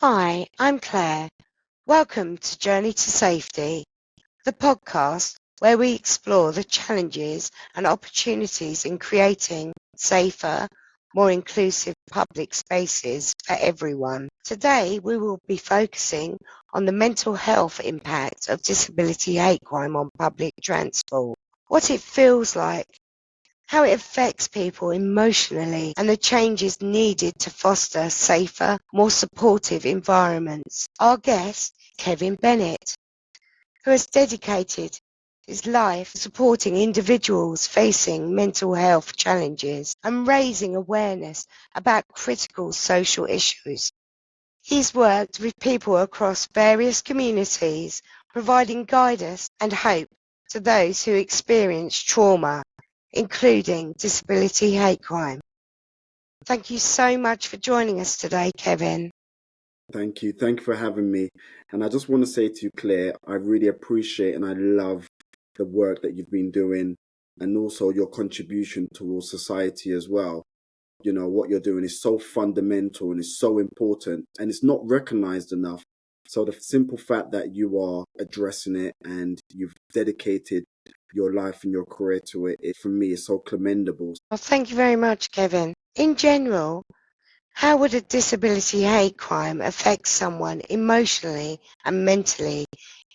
Hi, I'm Claire. Welcome to Journey to Safety, the podcast where we explore the challenges and opportunities in creating safer, more inclusive public spaces for everyone. Today, we will be focusing on the mental health impact of disability hate crime on public transport, what it feels like, how it affects people emotionally, and the changes needed to foster safer, more supportive environments. Our guest, Kevin Bennett, who has dedicated his life supporting individuals facing mental health challenges and raising awareness about critical social issues. He's worked with people across various communities, providing guidance and hope to those who experience trauma, including disability hate crime. Thank you so much for joining us today, Kevin. Thank you. Thank you for having me. And I just want to say to you, Claire, I really appreciate and I love the work that you've been doing and also your contribution towards society as well. You know, what you're doing is so fundamental and it's so important and it's not recognized enough. So the simple fact that you are addressing it and you've dedicated your life and your career to it for me is so commendable. Well, thank you very much, Kevin. In general, how would a disability hate crime affect someone emotionally and mentally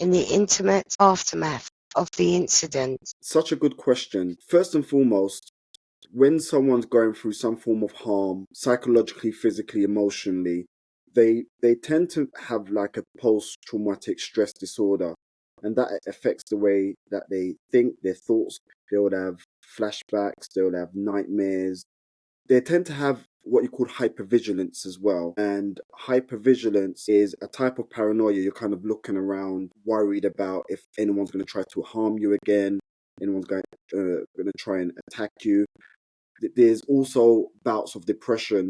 in the intimate aftermath of the incident? Such a good question. First and foremost, when someone's going through some form of harm, psychologically, physically, emotionally, they tend to have like a post-traumatic stress disorder, and that affects the way that they think, their thoughts. They would have flashbacks, they would have nightmares. They tend to have what you call hypervigilance as well. And hypervigilance is a type of paranoia. You're kind of looking around, worried about if anyone's going to try to harm you again, anyone's going to try and attack you. There's also bouts of depression,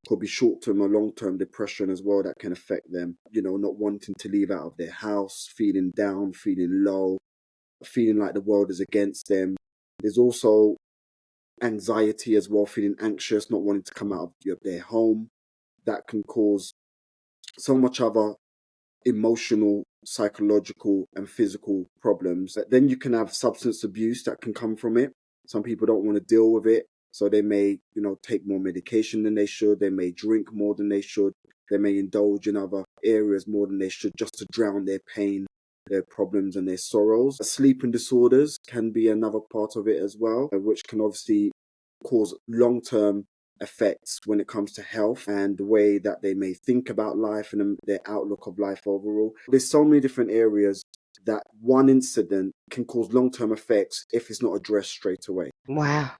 could be short-term or long-term depression as well, that can affect them. You know, not wanting to leave out of their house, feeling down, feeling low, feeling like the world is against them. There's also anxiety as well, feeling anxious, not wanting to come out of their home. That can cause so much other emotional, psychological, and physical problems. Then you can have substance abuse that can come from it. Some people don't want to deal with it, so they may, take more medication than they should. They may drink more than they should. They may indulge in other areas more than they should just to drown their pain, their problems, and their sorrows. Sleeping disorders can be another part of it as well, which can obviously cause long-term effects when it comes to health and the way that they may think about life and their outlook of life overall. There's so many different areas that one incident can cause long-term effects if it's not addressed straight away. Wow.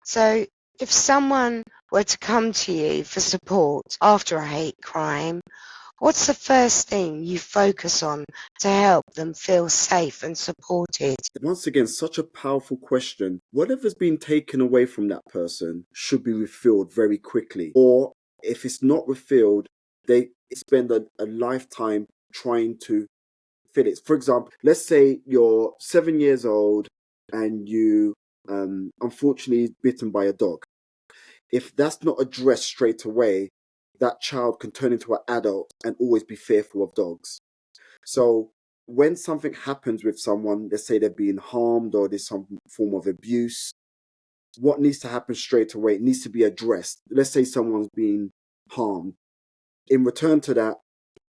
So, if someone were to come to you for support after a hate crime, what's the first thing you focus on to help them feel safe and supported? Once again, such a powerful question. Whatever's been taken away from that person should be refilled very quickly. Or if it's not refilled, they spend a lifetime trying to fill it. For example, let's say you're 7 years old and you unfortunately bitten by a dog. If that's not addressed straight away, that child can turn into an adult and always be fearful of dogs. So when something happens with someone, let's say they're being harmed or there's some form of abuse, what needs to happen straight away? It needs to be addressed. Let's say someone's being harmed. In return to that,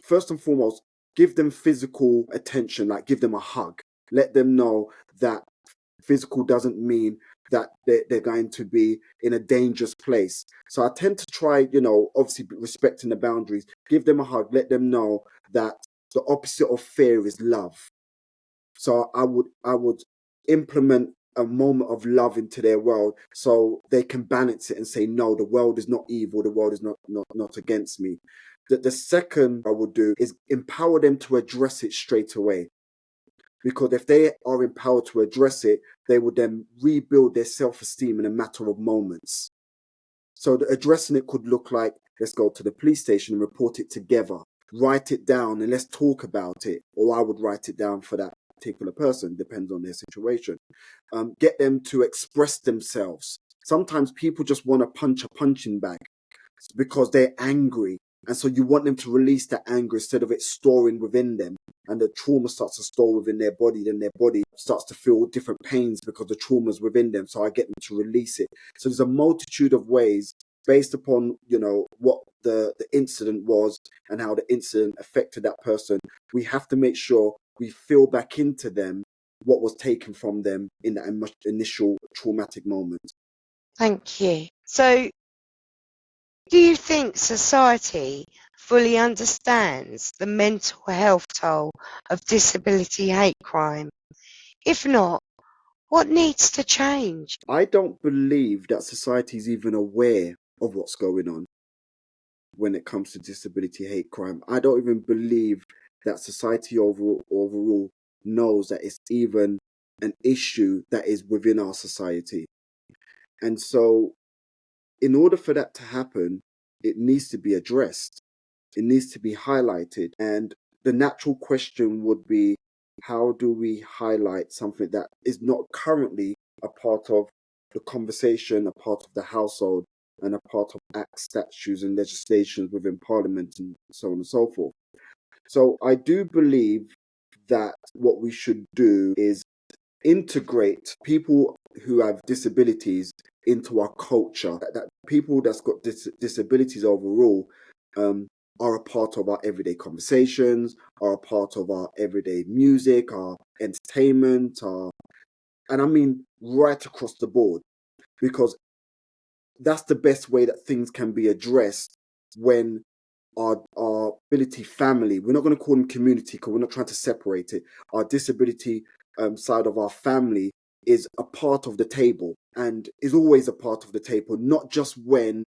first and foremost, give them physical attention, like give them a hug. Let them know that physical doesn't mean that they're going to be in a dangerous place. So I tend to try, obviously respecting the boundaries, give them a hug, let them know that the opposite of fear is love. So I would implement a moment of love into their world so they can balance it and say, no, the world is not evil, the world is not against me. The second I would do is empower them to address it straight away. Because if they are empowered to address it, they will then rebuild their self-esteem in a matter of moments. So addressing it could look like, let's go to the police station and report it together. Write it down and let's talk about it. Or I would write it down for that particular person, depends on their situation. Get them to express themselves. Sometimes people just want to punch a punching bag because they're angry. And so you want them to release that anger instead of it storing within them. And the trauma starts to store within their body, then their body starts to feel different pains because the trauma's within them. So I get them to release it. So there's a multitude of ways based upon, what the incident was and how the incident affected that person. We have to make sure we feel back into them what was taken from them in that initial traumatic moment. Thank you. So, do you think society fully understands the mental health toll of disability hate crime? If not, what needs to change? I don't believe that society is even aware of what's going on when it comes to disability hate crime. I don't even believe that society overall knows that it's even an issue that is within our society. And so, in order for that to happen, it needs to be addressed. It needs to be highlighted. And the natural question would be, how do we highlight something that is not currently a part of the conversation, a part of the household, and a part of acts, statutes, and legislations within Parliament, and so on and so forth? So I do believe that what we should do is integrate people who have disabilities into our culture. That people that's got disabilities overall are a part of our everyday conversations, are a part of our everyday music, our entertainment, and I mean right across the board, because that's the best way that things can be addressed when our ability family, we're not going to call them community because we're not trying to separate it. Our disability side of our family is a part of the table and is always a part of the table, not just when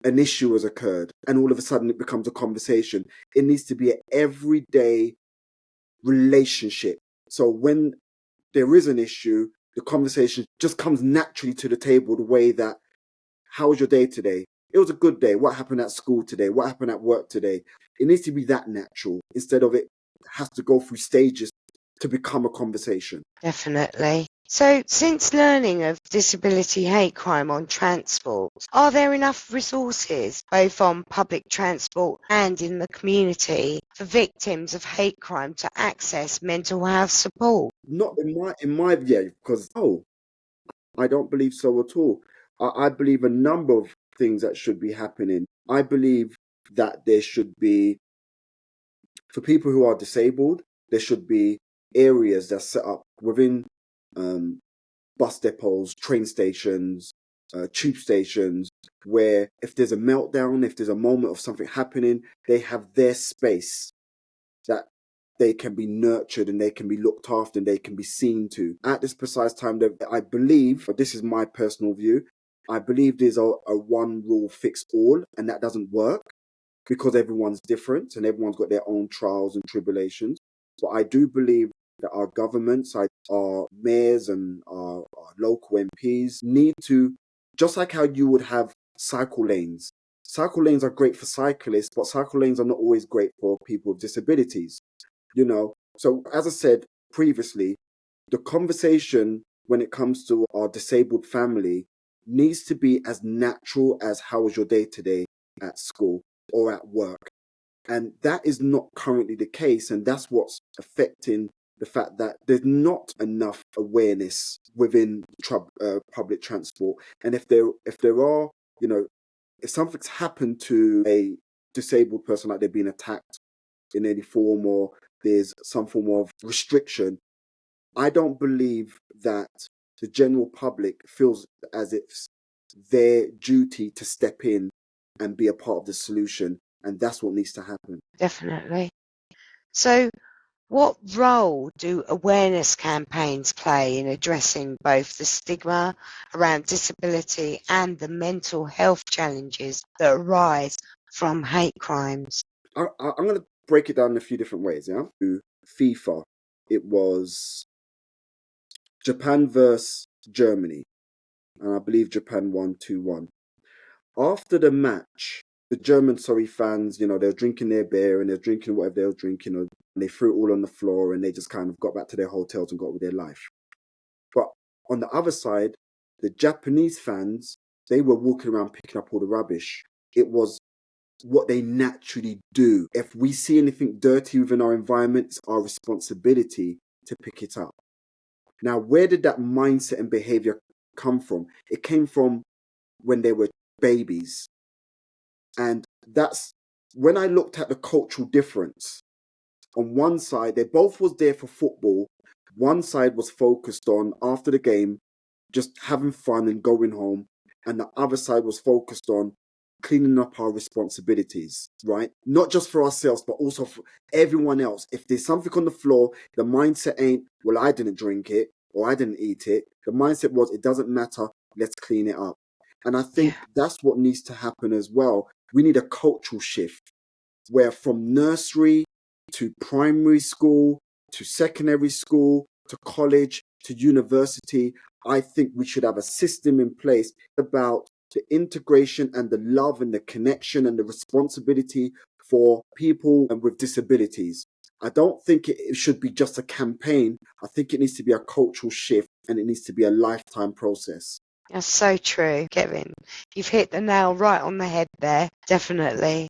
an issue has occurred and all of a sudden it becomes a conversation. It needs to be an everyday relationship. So when there is an issue, the conversation just comes naturally to the table, the way that, how was your day today? It was a good day. What happened at school today? What happened at work today? It needs to be that natural instead of it has to go through stages to become a conversation. Definitely. So, since learning of disability hate crime on transport, are there enough resources, both on public transport and in the community, for victims of hate crime to access mental health support? Not in my view, because I don't believe so at all. I believe a number of things that should be happening. I believe that there should be, for people who are disabled, there should be areas that set up within um, bus depots, train stations, tube stations, where if there's a meltdown, if there's a moment of something happening, they have their space that they can be nurtured and they can be looked after and they can be seen to. At this precise time, I believe, but this is my personal view, I believe there's a one rule fits all, and that doesn't work because everyone's different and everyone's got their own trials and tribulations. But I do believe that our governments, our mayors and our local MPs need to, just like how you would have cycle lanes. Cycle lanes are great for cyclists, but cycle lanes are not always great for people with disabilities. So as I said previously, the conversation when it comes to our disabled family needs to be as natural as how was your day today at school or at work. And that is not currently the case. And that's what's affecting the fact that there's not enough awareness within public transport. And if there are, if something's happened to a disabled person, like they're being attacked in any form or there's some form of restriction, I don't believe that the general public feels as it's their duty to step in and be a part of the solution. And that's what needs to happen. Definitely. So, what role do awareness campaigns play in addressing both the stigma around disability and the mental health challenges that arise from hate crimes? I'm going to break it down in a few different ways. Yeah. FIFA, it was Japan versus Germany, and I believe Japan won 2-1. After the match, the German fans, they were drinking their beer and they're drinking whatever they were drinking, and they threw it all on the floor and they just kind of got back to their hotels and got with their life. But on the other side, the Japanese fans, they were walking around picking up all the rubbish. It was what they naturally do. If we see anything dirty within our environment, it's our responsibility to pick it up. Now, where did that mindset and behavior come from? It came from when they were babies. And that's when I looked at the cultural difference. On one side, they both was there for football. One side was focused on, after the game, just having fun and going home. And the other side was focused on cleaning up our responsibilities, right? Not just for ourselves, but also for everyone else. If there's something on the floor, the mindset ain't, well, I didn't drink it or I didn't eat it. The mindset was, it doesn't matter, let's clean it up. And I think that's what needs to happen as well. We need a cultural shift where from nursery to primary school to secondary school to college to university, I think we should have a system in place about the integration and the love and the connection and the responsibility for people with disabilities. I don't think it should be just a campaign. I think it needs to be a cultural shift and it needs to be a lifetime process. That's so true, Kevin. You've hit the nail right on the head there, definitely.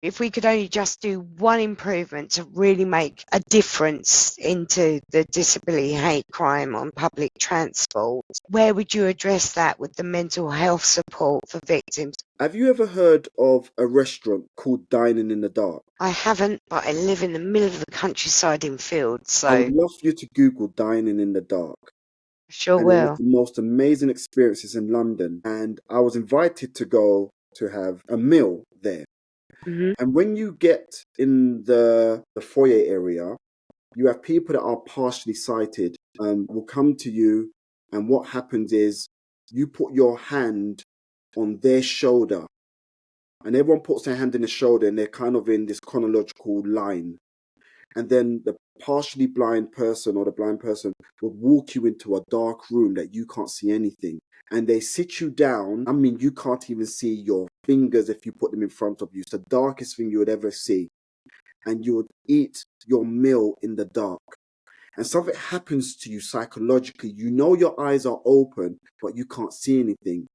If we could only just do one improvement to really make a difference into the disability hate crime on public transport, where would you address that with the mental health support for victims? Have you ever heard of a restaurant called Dining in the Dark? I haven't, but I live in the middle of the countryside in Fields, so I would love for you to Google Dining in the Dark. sure And it was will. the most amazing experiences in London. And I was invited to go to have a meal there. Mm-hmm. And when you get in the foyer area, you have people that are partially sighted will come to you. And what happens is you put your hand on their shoulder. And everyone puts their hand in the shoulder and they're kind of in this chronological line. And then the partially blind person or the blind person will walk you into a dark room that you can't see anything. And they sit you down. I mean, you can't even see your fingers if you put them in front of you. It's the darkest thing you would ever see. And you would eat your meal in the dark. And something happens to you psychologically. You know your eyes are open, but you can't see anything.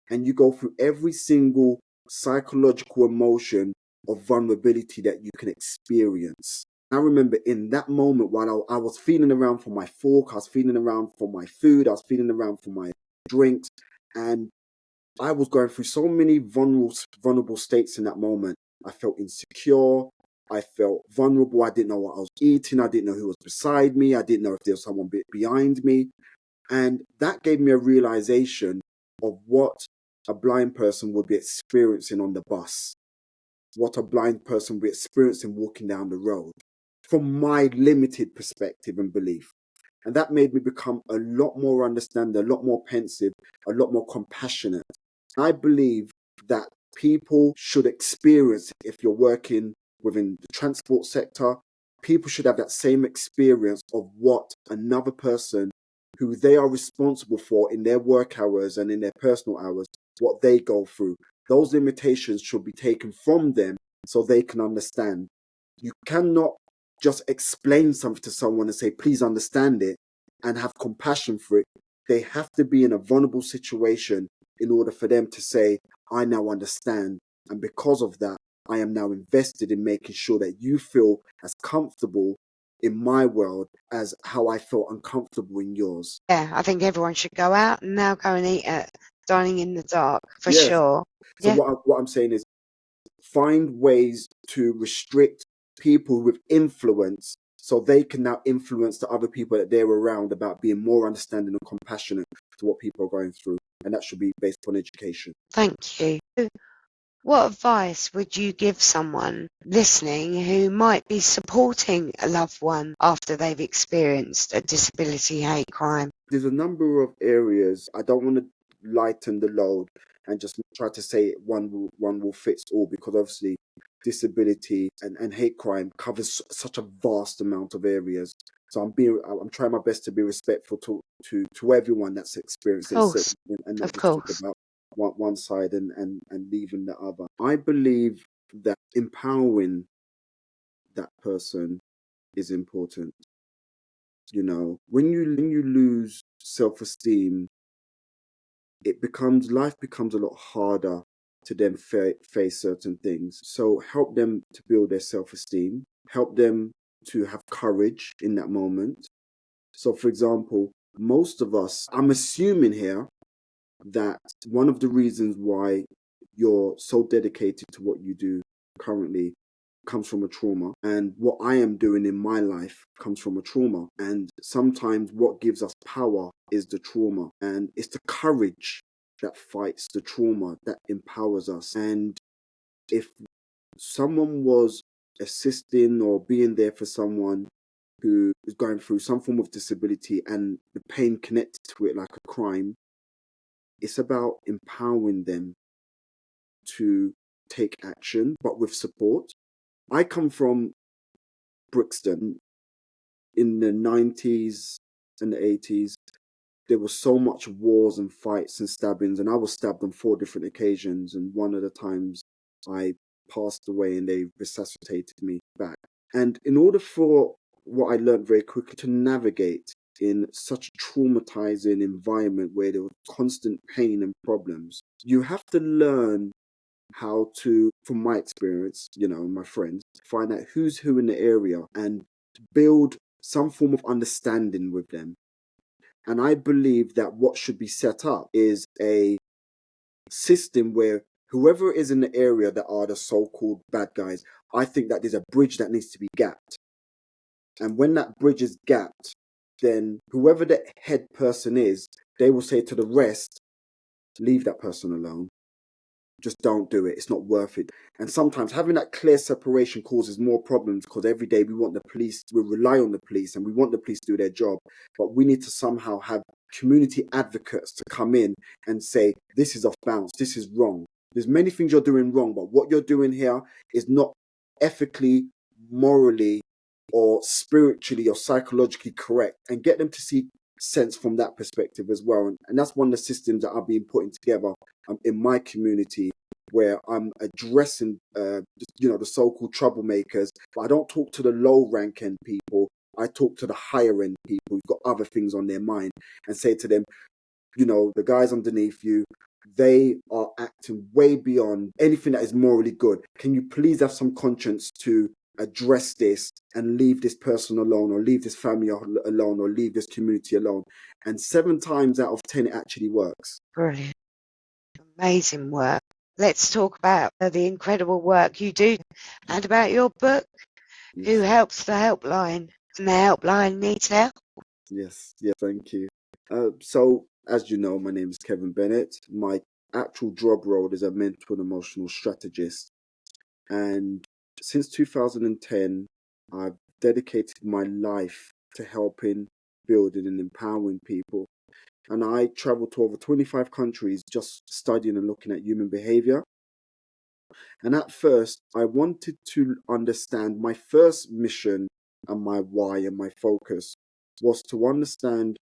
And you go through every single psychological emotion of vulnerability that you can experience. I remember in that moment while I was feeling around for my fork, I was feeling around for my food, I was feeling around for my drinks, and I was going through so many vulnerable states in that moment. I felt insecure, I felt vulnerable, I didn't know what I was eating, I didn't know who was beside me, I didn't know if there was someone behind me. And that gave me a realization of what a blind person would be experiencing on the bus, what a blind person would be experiencing walking down the road, from my limited perspective and belief. And that made me become a lot more understanding, a lot more pensive, a lot more compassionate. I believe that people should experience, if you're working within the transport sector, people should have that same experience of what another person who they are responsible for in their work hours and in their personal hours, what they go through. Those limitations should be taken from them so they can understand. You cannot just explain something to someone and say, please understand it and have compassion for it. They have to be in a vulnerable situation in order for them to say, I now understand. And because of that, I am now invested in making sure that you feel as comfortable in my world as how I felt uncomfortable in yours. Yeah, I think everyone should go out and now go and eat at Dining in the Dark, for Yes. sure. So Yeah. what I'm saying is find ways to restrict people with influence so they can now influence the other people that they're around about being more understanding and compassionate to what people are going through. And that should be based on education. Thank you. What advice would you give someone listening who might be supporting a loved one after they've experienced a disability hate crime? There's a number of areas. I don't want to lighten the load and just try to say one will fits all, because obviously disability and hate crime covers such a vast amount of areas. So I'm trying my best to be respectful to everyone that's experienced Of it course, and not of just talk course. about one side and leaving the other. I believe that empowering that person is important. You know, when you lose self-esteem, life becomes a lot harder to then face certain things. So help them to build their self-esteem, help them to have courage in that moment. So, for example, most of us, I'm assuming here that one of the reasons why you're so dedicated to what you do currently comes from a trauma, and what I am doing in my life comes from a trauma. And sometimes what gives us power is the trauma, and it's the courage that fights the trauma that empowers us. And if someone was assisting or being there for someone who is going through some form of disability and the pain connected to it like a crime, it's about empowering them to take action, but with support. I come from Brixton in the 90s and the 80s. There was so much wars and fights and stabbings, and I was stabbed on 4 different occasions. And one of the times I passed away and they resuscitated me back. And in order for what I learned very quickly to navigate in such a traumatizing environment where there was constant pain and problems, you have to learn how to, from my experience, my friends, find out who's who in the area and build some form of understanding with them. And I believe that what should be set up is a system where whoever is in the area that are the so-called bad guys, I think that there's a bridge that needs to be gapped. And when that bridge is gapped, then whoever the head person is, they will say to the rest, leave that person alone. Just don't do it. It's not worth it. And sometimes having that clear separation causes more problems, because every day we want the police, we rely on the police and we want the police to do their job. But we need to somehow have community advocates to come in and say, this is off bounds, this is wrong. There's many things you're doing wrong, but what you're doing here is not ethically, morally, or spiritually or psychologically correct, and get them to see sense from that perspective as well. And that's one of the systems that I've been putting together in my community, where I'm addressing the so-called troublemakers, but I don't talk to the low-ranking people. I talk to the higher-end people who've got other things on their mind, and say to them, the guys underneath you, they are acting way beyond anything that is morally good. Can you please have some conscience to address this and leave this person alone, or leave this family alone, or leave this community alone? And 7 times out of 10, it actually works. Brilliant. Amazing work. Let's talk about the incredible work you do and about your book, Yes. Who Helps the Helpline, and the helpline needs help. Yes, thank you. So, as you know, my name is Kevin Bennett. My actual job role is a mental and emotional strategist. And since 2010, I've dedicated my life to helping, building, and empowering people. And I traveled to over 25 countries just studying and looking at human behavior. And at first, I wanted to understand, my first mission and my why and my focus was to understand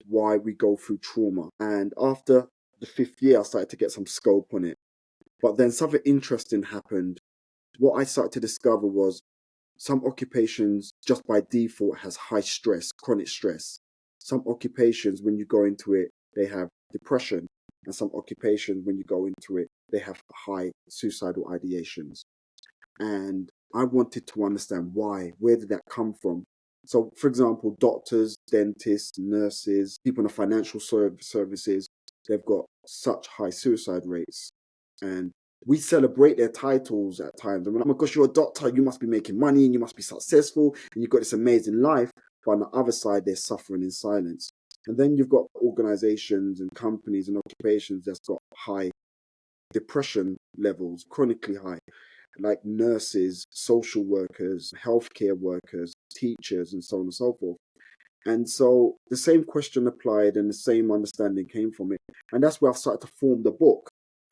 why we go through trauma. And after the 5th year, I started to get some scope on it. But then something interesting happened. What I started to discover was some occupations just by default has high stress, chronic stress. Some occupations, when you go into it, they have depression. And some occupations, when you go into it, they have high suicidal ideations. And I wanted to understand why. Where did that come from? So, for example, doctors, dentists, nurses, people in the financial services, they've got such high suicide rates. And we celebrate their titles at times. I mean, oh my gosh, you're a doctor, you must be making money and you must be successful and you've got this amazing life. But on the other side, they're suffering in silence. And then you've got organizations and companies and occupations that's got high depression levels, chronically high, like nurses, social workers, healthcare workers, teachers, and so on and so forth. And so the same question applied and the same understanding came from it. And that's where I started to form the book.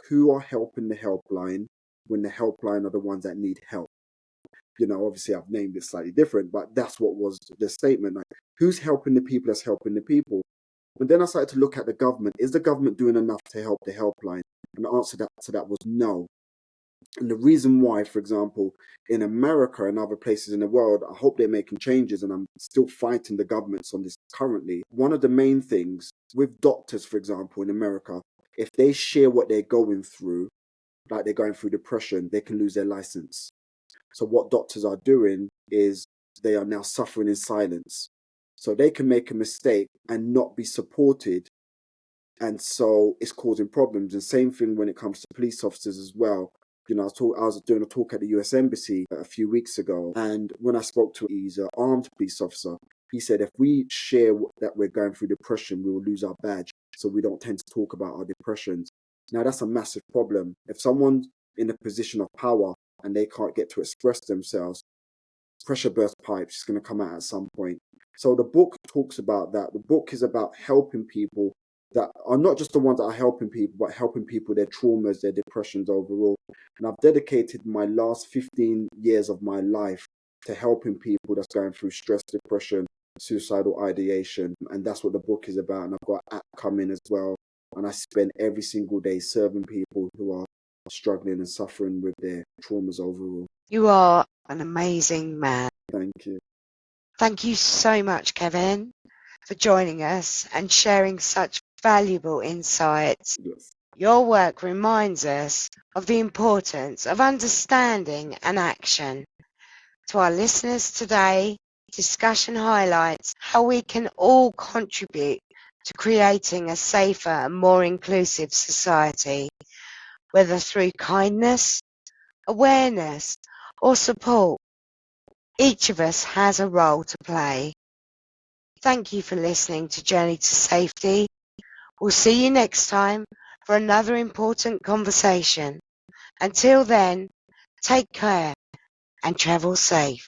Who are helping the helpline when the helpline are the ones that need help? Obviously I've named it slightly different, but that's what was the statement. Like, who's helping the people that's helping the people? And then I started to look at the government. Is the government doing enough to help the helpline? And the answer to that was no. And the reason why, for example, in America and other places in the world, I hope they're making changes, and I'm still fighting the governments on this currently. One of the main things with doctors, for example, in America, if they share what they're going through, like they're going through depression, they can lose their license. So what doctors are doing is they are now suffering in silence. So they can make a mistake and not be supported. And so it's causing problems. And same thing when it comes to police officers as well. You know, I was doing a talk at the US Embassy a few weeks ago. And when I spoke to he's an armed police officer, he said if we share that we're going through depression, we will lose our badge. So we don't tend to talk about our depressions. Now, that's a massive problem. If someone's in a position of power and they can't get to express themselves, pressure burst pipes is going to come out at some point. So the book talks about that. The book is about helping people that are not just the ones that are helping people, but helping people, their traumas, their depressions overall. And I've dedicated my last 15 years of my life to helping people that's going through stress, depression, suicidal ideation. And that's what the book is about. And I've got an app coming as well. And I spend every single day serving people who are struggling and suffering with their traumas overall. You are an amazing man. Thank you. Thank you so much, Kevin, for joining us and sharing such valuable insights. Yes. Your work reminds us of the importance of understanding and action. To our listeners today, discussion highlights how we can all contribute to creating a safer and more inclusive society, whether through kindness, awareness, or support. Each of us has a role to play. Thank you for listening to Journey to Safety. We'll see you next time for another important conversation. Until then, take care and travel safe.